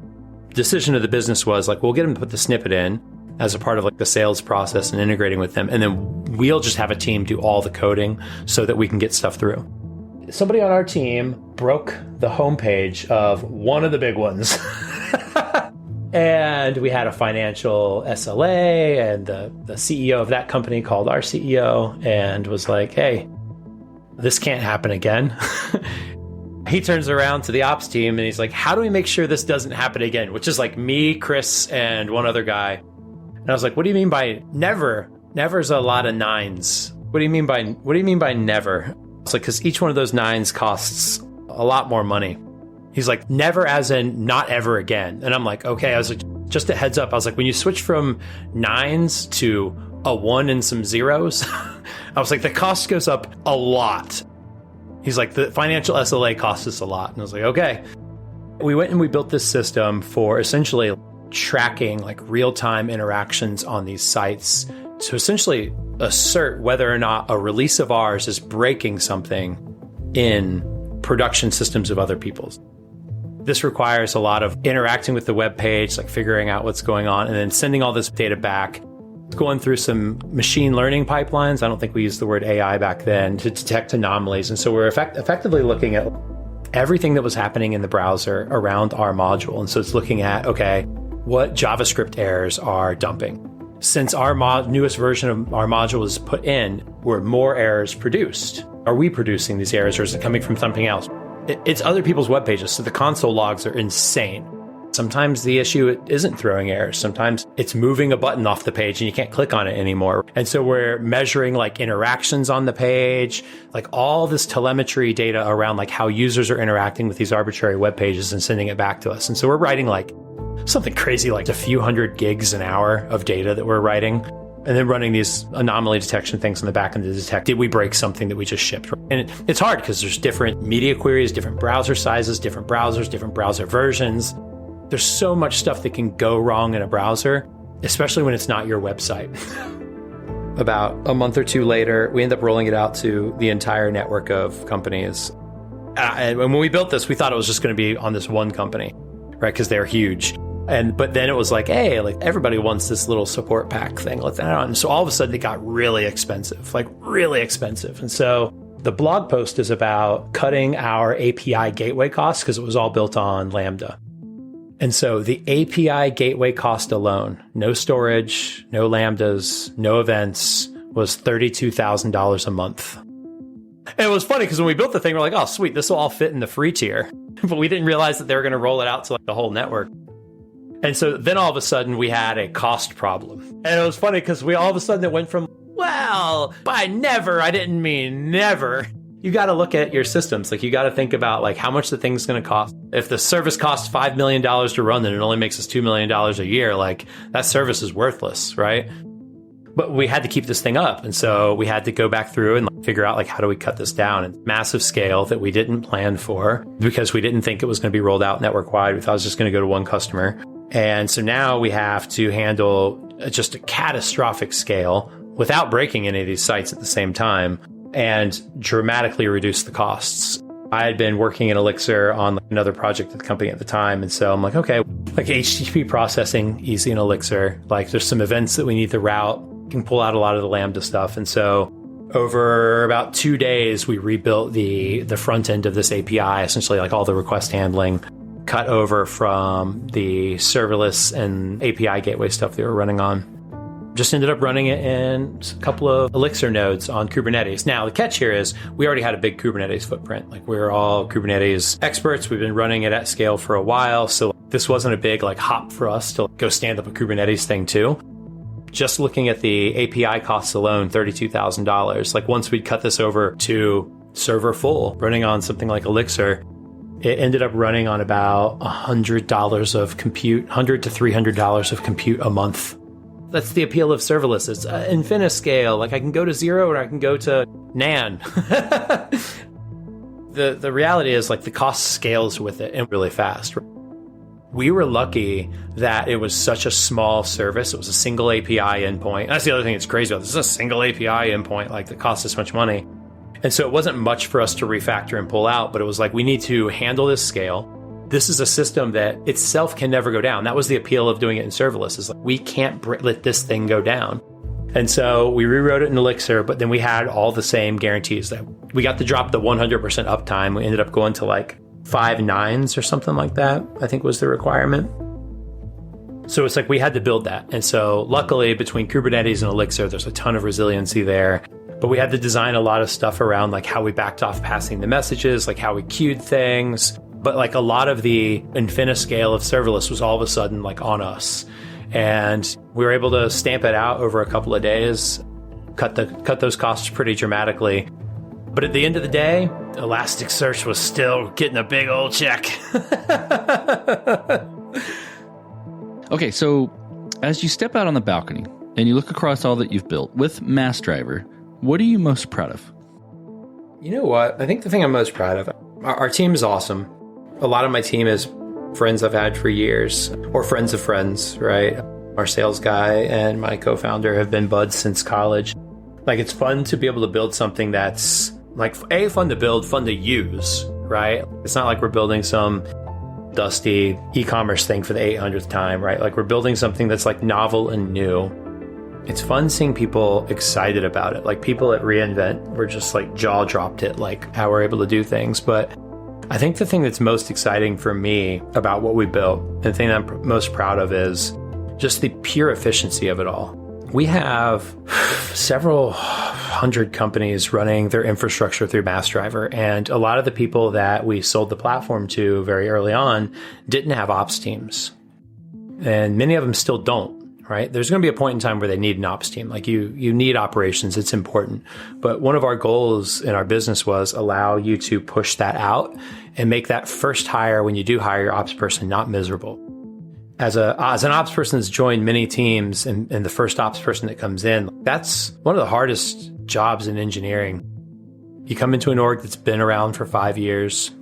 Speaker 2: the decision of the business was like, we'll get them to put the snippet in as a part of like the sales process and integrating with them. And then we'll just have a team do all the coding so that we can get stuff through. Somebody on our team broke the homepage of one of the big ones. And we had a financial SLA, and the CEO of that company called our CEO and was like, hey, this can't happen again. He turns around to the ops team and he's like, how do we make sure this doesn't happen again? Which is like me, Chris, and one other guy. And I was like, what do you mean by never? Never's a lot of nines. What do you mean by never? It's like, because each one of those nines costs a lot more money. He's like, never as in not ever again. And I'm like, okay. I was like, Just a heads up, I was like, when you switch from 9s to a 1 and some zeros, I was like, the cost goes up a lot. He's like, the financial SLA costs us a lot. And I was like, okay. We went and we built this system for essentially tracking like real-time interactions on these sites to essentially assert whether or not a release of ours is breaking something in production systems of other people's. This requires a lot of interacting with the web page, like figuring out what's going on, and then sending all this data back, going through some machine learning pipelines. I don't think we used the word AI back then to detect anomalies. And so we're effectively looking at everything that was happening in the browser around our module. And so it's looking at, okay, what JavaScript errors are dumping. Since our newest version of our module was put in, were more errors produced? Are we producing these errors, or is it coming from something else? It's other people's web pages, so the console logs are insane. Sometimes the issue isn't throwing errors. Sometimes it's moving a button off the page and you can't click on it anymore. And so we're measuring like interactions on the page, like all this telemetry data around like how users are interacting with these arbitrary web pages and sending it back to us. And so we're writing like something crazy, like a few hundred gigs an hour of data that we're writing, and then running these anomaly detection things in the back end to detect, did we break something that we just shipped? And it's hard because there's different media queries, different browser sizes, different browsers, different browser versions. There's so much stuff that can go wrong in a browser, especially when it's not your website. About a month or two later, we end up rolling it out to the entire network of companies. And when we built this, we thought it was just going to be on this one company, right? Because they're huge. But then it was like, hey, like everybody wants this little support pack thing. Let that on. And so all of a sudden it got really expensive, like really expensive. And so the blog post is about cutting our API gateway costs because it was all built on Lambda. And so the API gateway cost alone, no storage, no Lambdas, no events, was $32,000 a month. And it was funny because when we built the thing, we're like, oh, sweet, this will all fit in the free tier. But we didn't realize that they were going to roll it out to like the whole network. And so then all of a sudden we had a cost problem. And it was funny because we all of a sudden it went from, well, by never, I didn't mean never. You got to look at your systems. Like you got to think about like how much the thing's going to cost. If the service costs $5 million to run, then it only makes us $2 million a year. Like that service is worthless, right? But we had to keep this thing up. And so we had to go back through and like, figure out like, how do we cut this down? And massive scale that we didn't plan for because we didn't think it was going to be rolled out network wide. We thought it was just going to go to one customer. And so now we have to handle just a catastrophic scale without breaking any of these sites at the same time and dramatically reduce the costs. I had been working in Elixir on another project at the company at the time. And so I'm like, okay, like HTTP processing, easy in Elixir. Like there's some events that we need to route, can pull out a lot of the Lambda stuff. And so over about 2 days, we rebuilt the front end of this API, essentially like all the request handling, cut over from the serverless and API gateway stuff they were running on. Just ended up running it in a couple of Elixir nodes on Kubernetes. Now, the catch here is we already had a big Kubernetes footprint. Like we're all Kubernetes experts. We've been running it at scale for a while. So this wasn't a big like hop for us to go stand up a Kubernetes thing too. Just looking at the API costs alone, $32,000. Like once we'd cut this over to server full, running on something like Elixir, it ended up running on about $100 of compute, $100 to $300 of compute a month. That's the appeal of serverless. It's infiniscale. Like I can go to 0 or I can go to NaN. The reality is like the cost scales with it and really fast. We were lucky that it was such a small service. It was a single API endpoint. And that's the other thing that's crazy about this. This is a single API endpoint, like that costs this much money. And so it wasn't much for us to refactor and pull out, but it was like, we need to handle this scale. This is a system that itself can never go down. That was the appeal of doing it in serverless, is like, we can't let this thing go down. And so we rewrote it in Elixir, but then we had all the same guarantees that we got to drop the 100% uptime. We ended up going to like 5 nines or something like that, I think was the requirement. So it's like we had to build that. And so luckily between Kubernetes and Elixir, there's a ton of resiliency there. But we had to design a lot of stuff around like how we backed off passing the messages, like how we queued things. But like a lot of the infiniscale of serverless was all of a sudden like on us. And we were able to stamp it out over a couple of days, cut those costs pretty dramatically. But at the end of the day, Elasticsearch was still getting a big old check.
Speaker 1: Okay, so as you step out on the balcony and you look across all that you've built with MassDriver, what are you most proud of?
Speaker 2: You know what? I think the thing I'm most proud of, our team is awesome. A lot of my team is friends I've had for years, or friends of friends, right? Our sales guy and my co-founder have been buds since college. Like, it's fun to be able to build something that's like, A, fun to build, fun to use, right? It's not like we're building some dusty e-commerce thing for the 800th time, right? Like, we're building something that's like novel and new. It's fun seeing people excited about it. Like, people at reInvent were just like jaw dropped at like how we're able to do things. But I think the thing that's most exciting for me about what we built, and the thing that I'm most proud of, is just the pure efficiency of it all. We have several hundred companies running their infrastructure through MassDriver, and a lot of the people that we sold the platform to very early on didn't have ops teams. And many of them still don't, right? There's going to be a point in time where they need an ops team. Like, you need operations. It's important. But one of our goals in our business was allow you to push that out and make that first hire, when you do hire your ops person, not miserable. As an ops person that's joined many teams, and the first ops person that comes in, that's one of the hardest jobs in engineering. You come into an org that's been around for 5 years.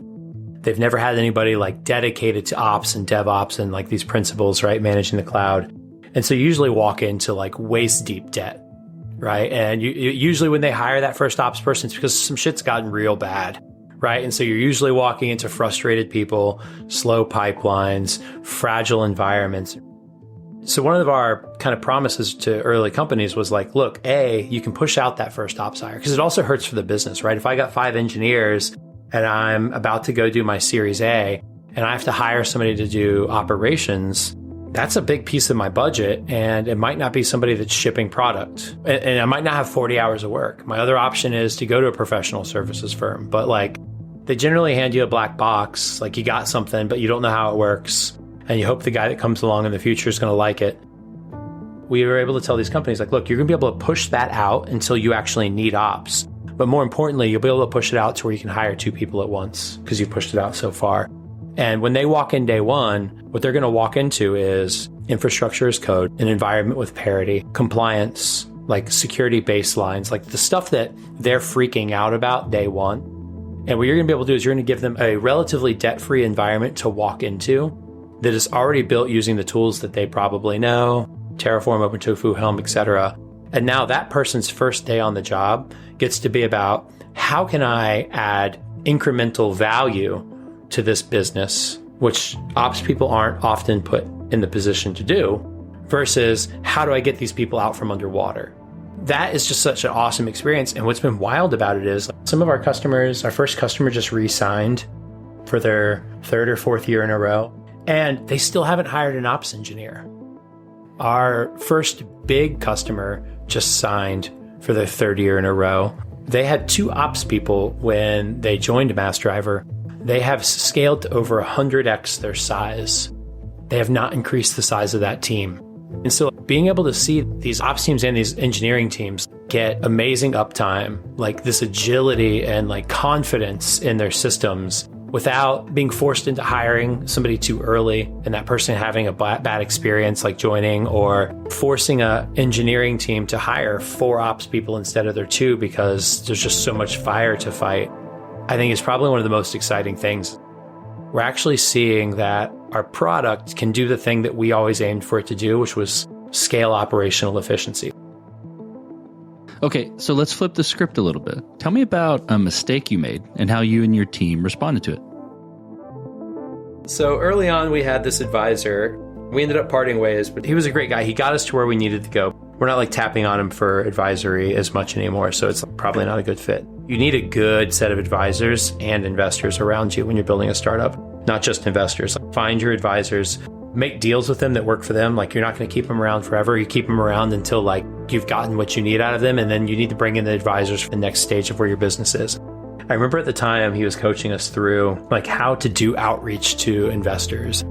Speaker 2: They've never had anybody like dedicated to ops and DevOps and like these principles, right? Managing the cloud. And so you usually walk into like waist deep debt, right? And usually when they hire that first ops person, it's because some shit's gotten real bad. Right. And so you're usually walking into frustrated people, slow pipelines, fragile environments. So one of our kind of promises to early companies was like, look, A, you can push out that first ops hire, because it also hurts for the business, right? If I got 5 engineers and I'm about to go do my Series A and I have to hire somebody to do operations, that's a big piece of my budget, and it might not be somebody that's shipping product, and I might not have 40 hours of work. My other option is to go to a professional services firm, but like, they generally hand you a black box, like you got something, but you don't know how it works, and you hope the guy that comes along in the future is going to like it. We were able to tell these companies, like, look, you're going to be able to push that out until you actually need ops, but more importantly, you'll be able to push it out to where you can hire 2 people at once because you pushed it out so far. And when they walk in day one, what they're going to walk into is infrastructure as code, an environment with parity, compliance, like security baselines, like the stuff that they're freaking out about day one. And what you're going to be able to do is you're going to give them a relatively debt-free environment to walk into that is already built using the tools that they probably know, Terraform, OpenTofu, Helm, etc. And now that person's first day on the job gets to be about, how can I add incremental value to this business, which ops people aren't often put in the position to do, versus how do I get these people out from underwater? That is just such an awesome experience. And what's been wild about it is some of our customers, our first customer just re-signed for their 3rd or 4th year in a row, and they still haven't hired an ops engineer. Our first big customer just signed for their 3rd year in a row. They had 2 ops people when they joined MassDriver. They have scaled to over 100x their size. They have not increased the size of that team. And so being able to see these ops teams and these engineering teams get amazing uptime, like this agility and like confidence in their systems without being forced into hiring somebody too early and that person having a bad experience like joining, or forcing a engineering team to hire 4 ops people instead of their 2 because there's just so much fire to fight, I think is probably one of the most exciting things. We're actually seeing that our product can do the thing that we always aimed for it to do, which was scale operational efficiency.
Speaker 1: Okay, so let's flip the script a little bit. Tell me about a mistake you made and how you and your team responded to it.
Speaker 2: So early on, we had this advisor. We ended up parting ways, but he was a great guy. He got us to where we needed to go. We're not like tapping on him for advisory as much anymore, so it's probably not a good fit. You need a good set of advisors and investors around you when you're building a startup, not just investors. Find your advisors, make deals with them that work for them. Like, you're not going to keep them around forever. You keep them around until like you've gotten what you need out of them, and then you need to bring in the advisors for the next stage of where your business is. I remember at the time he was coaching us through like how to do outreach to investors.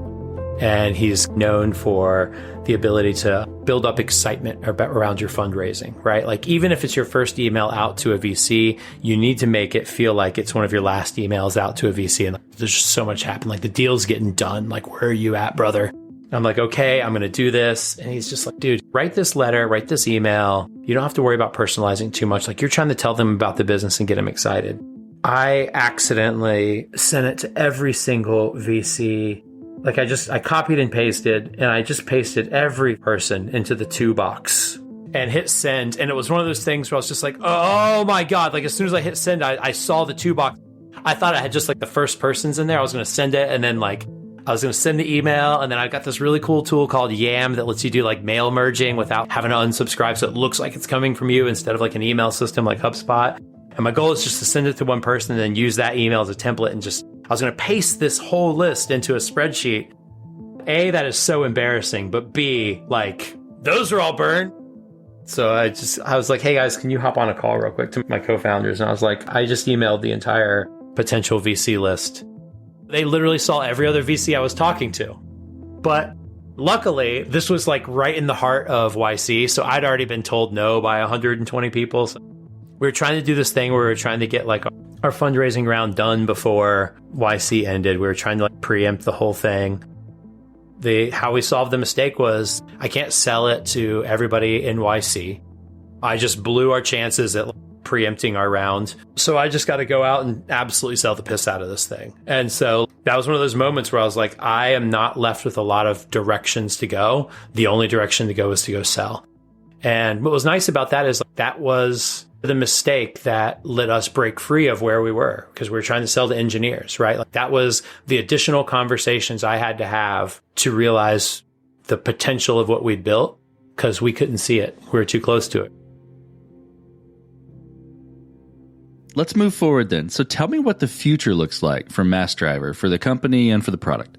Speaker 2: And he's known for the ability to build up excitement around your fundraising, right? Like, even if it's your first email out to a VC, you need to make it feel like it's one of your last emails out to a VC. And there's just so much happening. Like, the deal's getting done. Like, where are you at, brother? I'm like, okay, I'm going to do this. And he's just like, dude, write this letter, write this email. You don't have to worry about personalizing too much. Like, you're trying to tell them about the business and get them excited. I accidentally sent it to every single VC. Like, I copied and pasted, and I just pasted every person into the to box and hit send. And it was one of those things where I was just like, oh my God. Like, as soon as I hit send, I saw the to box. I thought I had just like the first persons in there. I was going to send it, and then like I was going to send the email, and then I got this really cool tool called Yam that lets you do like mail merging without having to unsubscribe, so it looks like it's coming from you instead of like an email system like HubSpot. And my goal is just to send it to one person and then use that email as a template, and I was going to paste this whole list into a spreadsheet. A, that is so embarrassing, but B, like, those are all burned. So I was like, hey guys, can you hop on a call real quick to my co-founders? And I was like, I just emailed the entire potential VC list. They literally saw every other VC I was talking to. But luckily, this was like right in the heart of YC. So I'd already been told no by 120 people. So we were trying to do this thing where we were trying to get like our fundraising round done before YC ended. We were trying to like preempt the whole thing. How we solved the mistake was I can't sell it to everybody in YC. I just blew our chances at preempting our round. So I just got to go out and absolutely sell the piss out of this thing. And so that was one of those moments where I was like, I am not left with a lot of directions to go. The only direction to go is to go sell. And what was nice about that is that was the mistake that let us break free of where we were, because we were trying to sell to engineers, right? Like, that was the additional conversations I had to have to realize the potential of what we built, because we couldn't see it. We were too close to it.
Speaker 1: Let's move forward then. So tell me what the future looks like for MassDriver, for the company and for the product.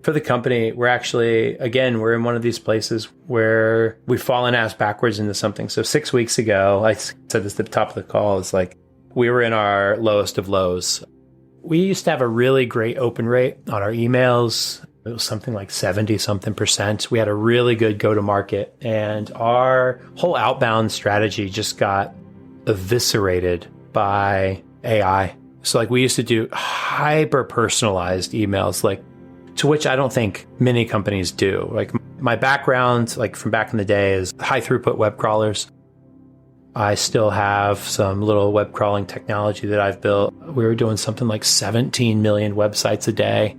Speaker 2: For the company, we're in one of these places where we've fallen ass backwards into something. So 6 weeks ago, I said this at the top of the call, it's like we were in our lowest of lows. We used to have a really great open rate on our emails. It was something like 70-something%. We had a really good go-to-market, and our whole outbound strategy just got eviscerated by AI. So like, we used to do hyper personalized emails, like, to which I don't think many companies do. Like, my background, like from back in the day, is high throughput web crawlers. I still have some little web crawling technology that I've built. We were doing something like 17 million websites a day.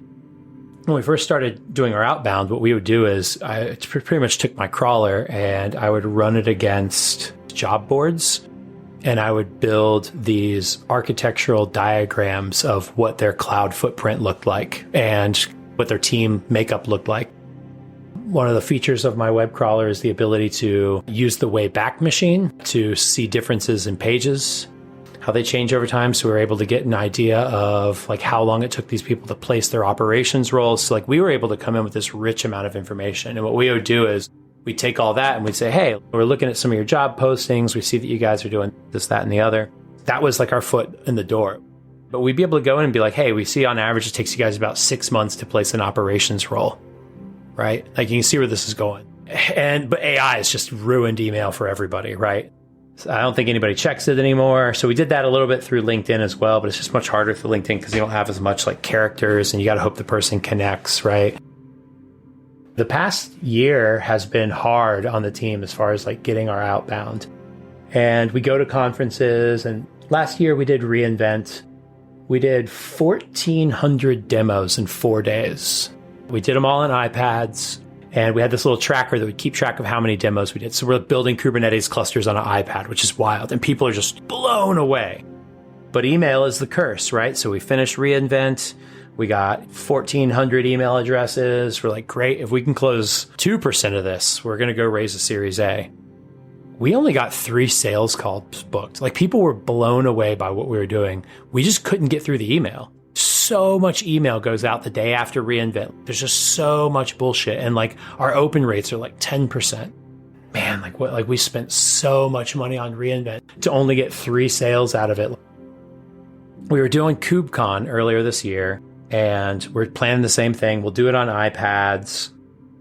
Speaker 2: When we first started doing our outbound, what we would do is I pretty much took my crawler and I would run it against job boards. And I would build these architectural diagrams of what their cloud footprint looked like and what their team makeup looked like. One of the features of my web crawler is the ability to use the Wayback Machine to see differences in pages, how they change over time. So we were able to get an idea of like how long it took these people to place their operations roles. So like, we were able to come in with this rich amount of information. And what we would do is we'd take all that and we'd say, hey, we're looking at some of your job postings. We see that you guys are doing this, that, and the other. That was like our foot in the door. But we'd be able to go in and be like, hey, we see on average it takes you guys about 6 months to place an operations role, right? Like, you can see where this is going. But AI has just ruined email for everybody, right? So I don't think anybody checks it anymore. So we did that a little bit through LinkedIn as well, but it's just much harder through LinkedIn because you don't have as much like characters, and you got to hope the person connects, right? The past year has been hard on the team as far as like getting our outbound. And we go to conferences, and last year we did reInvent. We did 1,400 demos in 4 days. We did them all on iPads, and we had this little tracker that would keep track of how many demos we did. So we're building Kubernetes clusters on an iPad, which is wild, and people are just blown away. But email is the curse, right? So we finished reInvent. We got 1,400 email addresses. We're like, great, if we can close 2% of this, we're going to go raise a Series A. We only got 3 sales calls booked. Like, people were blown away by what we were doing. We just couldn't get through the email. So much email goes out the day after reInvent. There's just so much bullshit. And like, our open rates are like 10%. Man, like we spent so much money on reInvent to only get 3 sales out of it. We were doing KubeCon earlier this year, and we're planning the same thing. We'll do it on iPads.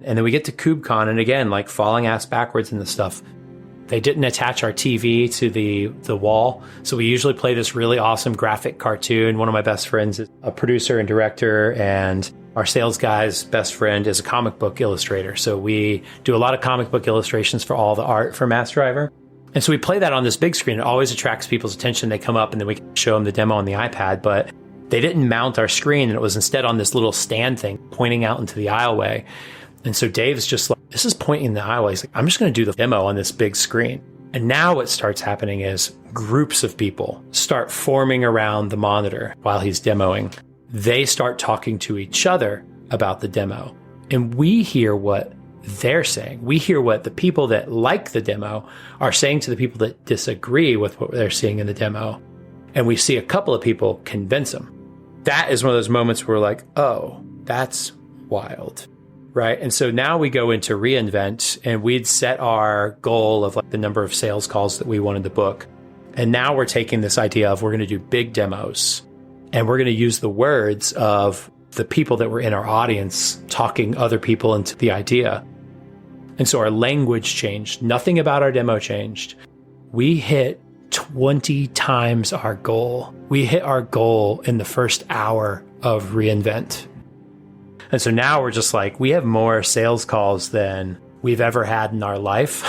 Speaker 2: And then we get to KubeCon, and again, like, falling ass backwards in this stuff. They didn't attach our TV to the wall. So we usually play this really awesome graphic cartoon. One of my best friends is a producer and director, and Our sales guy's best friend is a comic book illustrator. So we do a lot of comic book illustrations for all the art for Mass Driver. And so we play that on this big screen. It always attracts people's attention. They come up and then we can show them the demo on the iPad. But they didn't mount our screen, and it was instead on this little stand thing pointing out into the aisleway. And so Dave's just like, this is pointing in the aisleway. He's like, I'm just going to do the demo on this big screen. And now what starts happening is groups of people start forming around the monitor while he's demoing. They start talking to each other about the demo. And we hear what they're saying. We hear what the people that like the demo are saying to the people that disagree with what they're seeing in the demo. And we see a couple of people convince them. That is one of those moments where we're like, oh, that's wild, right? And so now we go into reInvent, and we'd set our goal of like the number of sales calls that we wanted to book. And now we're taking this idea of we're going to do big demos, and we're going to use the words of the people that were in our audience talking other people into the idea. And so our language changed. Nothing about our demo changed. We hit 20 times our goal. We hit our goal in the first hour of reInvent. And so now we're just like, we have more sales calls than we've ever had in our life.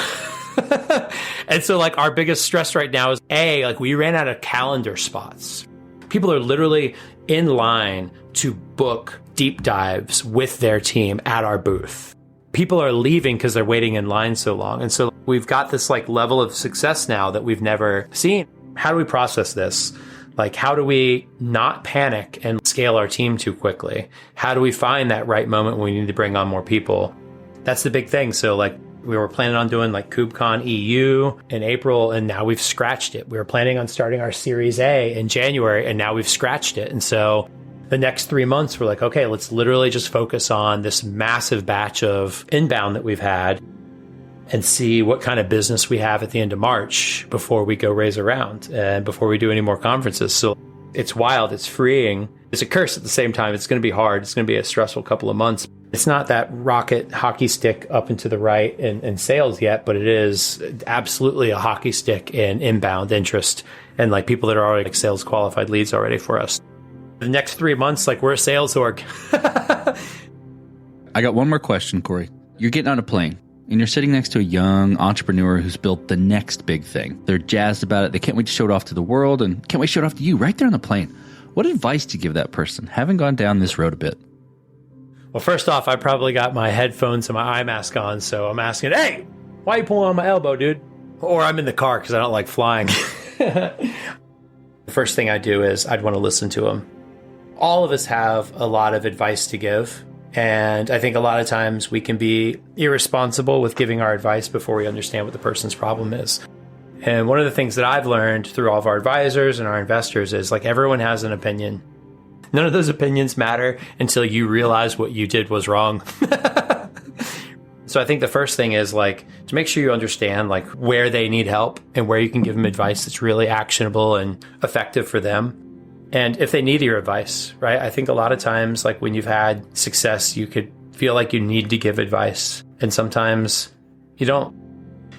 Speaker 2: And so like our biggest stress right now is like we ran out of calendar spots. People are literally in line to book deep dives with their team at our booth. People are leaving because they're waiting in line so long. And so we've got this like level of success now that we've never seen. How do we process this? Like, how do we not panic and scale our team too quickly? How do we find that right moment when we need to bring on more people? That's the big thing. So like we were planning on doing like KubeCon EU in April, and now we've scratched it. We were planning on starting our Series A in January, and now we've scratched it. And so the next 3 months, we're like, okay, let's literally just focus on this massive batch of inbound that we've had and see what kind of business we have at the end of March before we go raise a round and before we do any more conferences. So it's wild. It's freeing. It's a curse at the same time. It's going to be hard. It's going to be a stressful couple of months. It's not that rocket hockey stick up and to the right in sales yet, but it is absolutely a hockey stick in inbound interest and like people that are already like sales qualified leads already for us. The next 3 months, like we're a sales org.
Speaker 1: I got one more question, Cory. You're getting on a plane and you're sitting next to a young entrepreneur who's built the next big thing. They're jazzed about it. They can't wait to show it off to the world and can't wait to show it off to you right there on the plane. What advice do you give that person, having gone down this road a bit?
Speaker 2: Well, first off, I probably got my headphones and my eye mask on, so I'm asking, hey, why are you pulling on my elbow, dude? Or I'm in the car because I don't like flying. The first thing I do is I'd want to listen to them. All of us have a lot of advice to give, and I think a lot of times we can be irresponsible with giving our advice before we understand what the person's problem is. And one of the things that I've learned through all of our advisors and our investors is like everyone has an opinion. None of those opinions matter until you realize what you did was wrong. So I think the first thing is like to make sure you understand like where they need help and where you can give them advice that's really actionable and effective for them. And if they need your advice, right? I think a lot of times like when you've had success, you could feel like you need to give advice. And sometimes you don't.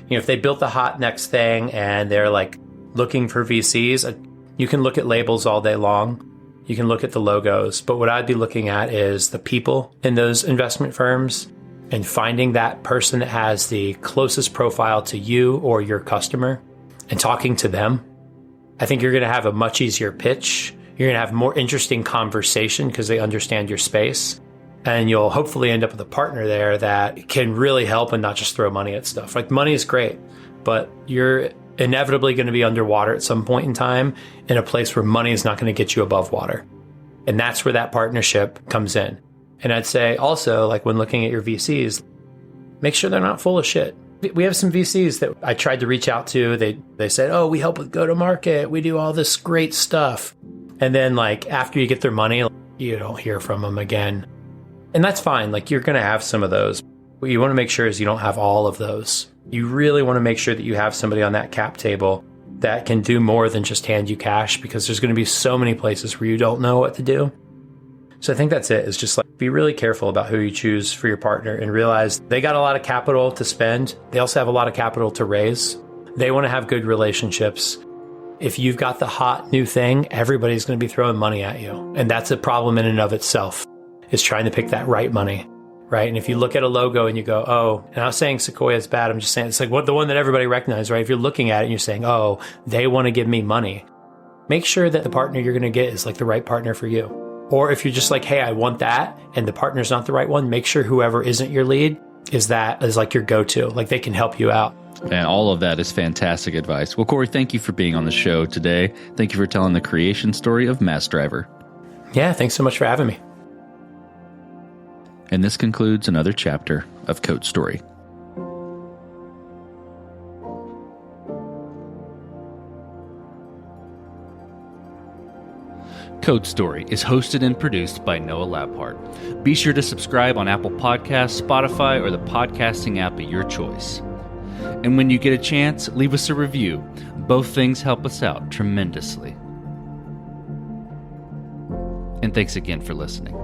Speaker 2: You know, if they built the hot next thing and they're like looking for VCs, you can look at labels all day long. You can look at the logos, but what I'd be looking at is the people in those investment firms and finding that person that has the closest profile to you or your customer and talking to them. I think you're going to have a much easier pitch. You're going to have more interesting conversation because they understand your space. And you'll hopefully end up with a partner there that can really help and not just throw money at stuff. Like money is great, but you're inevitably going to be underwater at some point in time in a place where money is not going to get you above water. And that's where that partnership comes in. And I'd say also, like when looking at your VCs, make sure they're not full of shit. We have some VCs that I tried to reach out to. They said, oh, we help with go-to-market. We do all this great stuff. And then like after you get their money, you don't hear from them again. And that's fine. Like you're going to have some of those. What you want to make sure is you don't have all of those. You really want to make sure that you have somebody on that cap table that can do more than just hand you cash, because there's going to be so many places where you don't know what to do. So I think that's it. It's just like be really careful about who you choose for your partner and realize they got a lot of capital to spend. They also have a lot of capital to raise. They want to have good relationships. If you've got the hot new thing, everybody's going to be throwing money at you. And that's a problem in and of itself. is trying to pick that right money, right? And if you look at a logo and you go, oh, and I'm not saying Sequoia is bad. I'm just saying it's like the one that everybody recognizes, right? If you're looking at it and you're saying, oh, they want to give me money, make sure that the partner you're going to get is like the right partner for you. Or if you're just like, hey, I want that, and the partner's not the right one, make sure whoever isn't your lead is like your go-to. Like they can help you out.
Speaker 1: And all of that is fantastic advice. Well, Cory, thank you for being on the show today. Thank you for telling the creation story of Mass Driver.
Speaker 2: Yeah, thanks so much for having me.
Speaker 1: And this concludes another chapter of Code Story. Code Story is hosted and produced by Noah Labhart. Be sure to subscribe on Apple Podcasts, Spotify, or the podcasting app of your choice. And when you get a chance, leave us a review. Both things help us out tremendously. And thanks again for listening.